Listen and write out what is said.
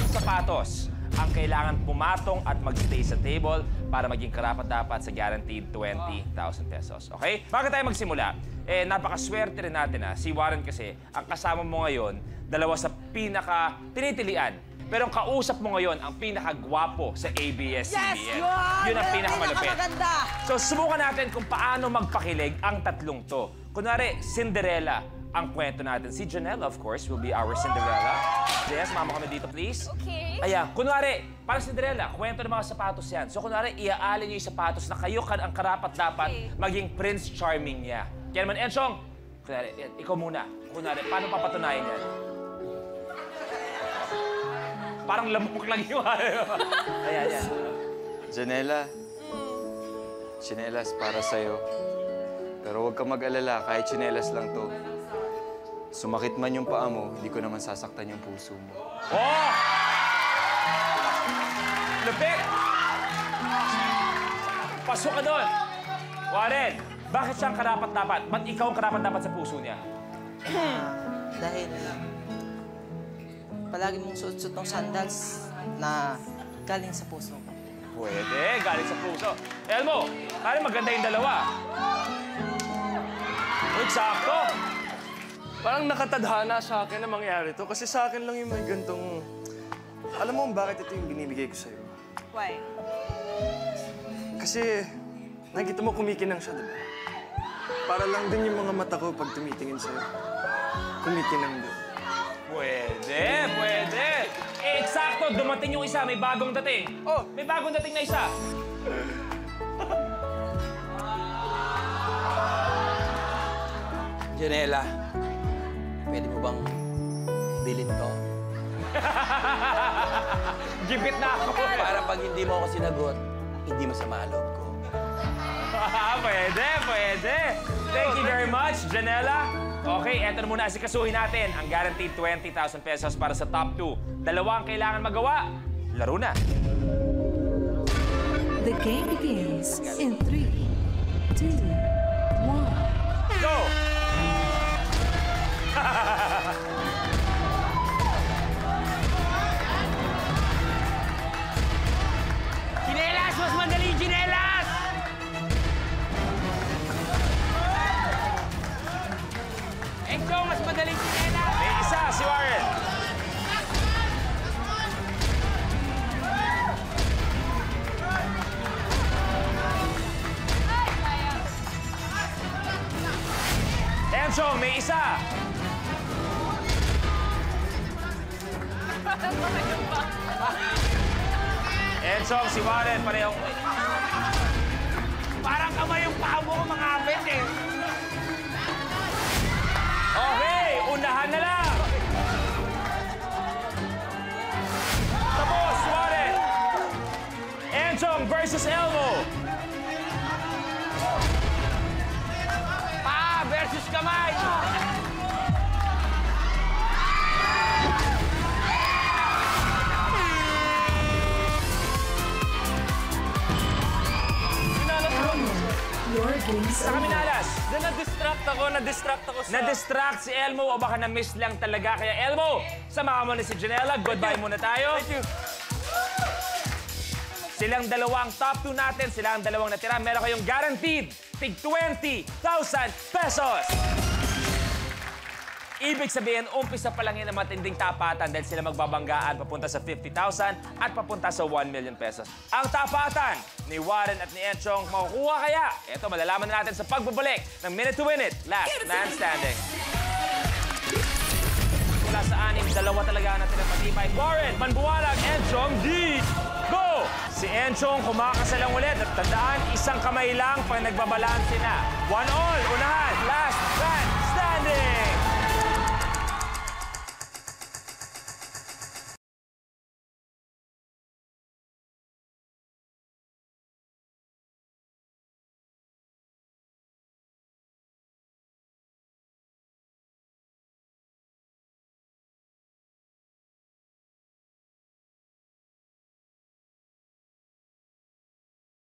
sapatos ang kailangan pumatong at magstay sa table para maging karapat-dapat sa guaranteed 20,000 pesos. Okay? Bago tayo magsimula, napakaswerte rin natin si Warren kasi, ang kasama mo ngayon, dalawa sa pinaka-tinitilian. Pero ang kausap mo ngayon, ang pinakagwapo sa ABS-CBN. Yun ang pinakamalupit. So, subukan natin kung paano magpakilig ang tatlong to. Kunwari, Cinderella ang kwento natin. Si Janelle, of course, will be our Cinderella. Yes, mama kami dito, please. Okay. Ayan, kunwari, parang Cinderella, kwento ng mga sapatos yan. So, kunwari, iaalin niyo yung sapatos na kayo ang karapat-dapat maging Prince Charming niya. Kaya naman, Enchong, kunwari, ikaw muna. Kunwari, paano papatunayan yan? Parang lamok lang yung ayan, yan. Janela, tsinelas para sa'yo. Pero huwag ka mag-alala, kahit tsinelas lang to. Sumakit man yung paa mo, hindi ko naman sasaktan yung puso mo. Oh! Lupit! Pasok ka doon! Warren, bakit siyang karapat-dapat? Ba't ikaw ang karapat-dapat sa puso niya? Dahil palagi mong suot-suot ng sandals na galing sa puso ko. Pwede, galing sa puso. Elmo, parang maganda yung dalawa. Uy, sakto! Parang nakatadhana sa akin na mangyari to. Kasi sa akin lang yung may gantong... Alam mo bakit ito yung binibigay ko sa'yo? Why? Kasi nakita mo kumikinang siya, diba? Para lang din yung mga mata ko pag tumitingin sa'yo. Kumikinang din. Pwede, pwede. Eksakto, dumating yung isa, may bagong dating. Oh, may bagong dating na isa. Janela, pwede mo bang bilhin to? Gipit na ako. Para pag hindi mo ako sinagot, hindi masama ang loob ko. Pwede, pwede. Thank you very much, Janela. Okay, eto na muna asikasuhin natin ang guaranteed 20,000 pesos para sa top 2. Dalawa ang kailangan magawa. Laro na. The game begins in 3, 2, 1. Go! Chinelas! Mas madaling chinelas! Enchong, mas madaling chinelas! May isa, si Warren. Enchong, may isa. Enchong, si Warren, parehong... Parang kamay yung paa mo kumangapit eh. Okay, unahan na lang. Tapos, Warren. Enchong versus Elmo. Paa versus kamay. Your game Sa kaminalas. Na-distract ako sa... Na-distract si Elmo o baka na-miss lang talaga. Kaya Elmo, samahan mo na si Janela. Goodbye muna tayo. Thank you. Silang dalawang top 2 natin. Silang dalawang natira. Meron kayong guaranteed tig 20,000 pesos. Ibig sabihin, umpisa pa lang yan ang matinding tapatan dahil sila magbabanggaan papunta sa 50,000 at papunta sa 1 million pesos. Ang tapatan ni Warren at ni Enchong, makukuha kaya? Ito, malalaman na natin sa pagbabalik ng Minute to Win It, Last Man Standing. Mula sa anim, dalawa talaga natin ang matibay. Warren, Manbuwalag, Enchong, D. Go! Si Enchong kumakasalang ulit at tandaan, isang kamay lang pag nagbabalanse na. 1 all, unahan, Last Man Standing!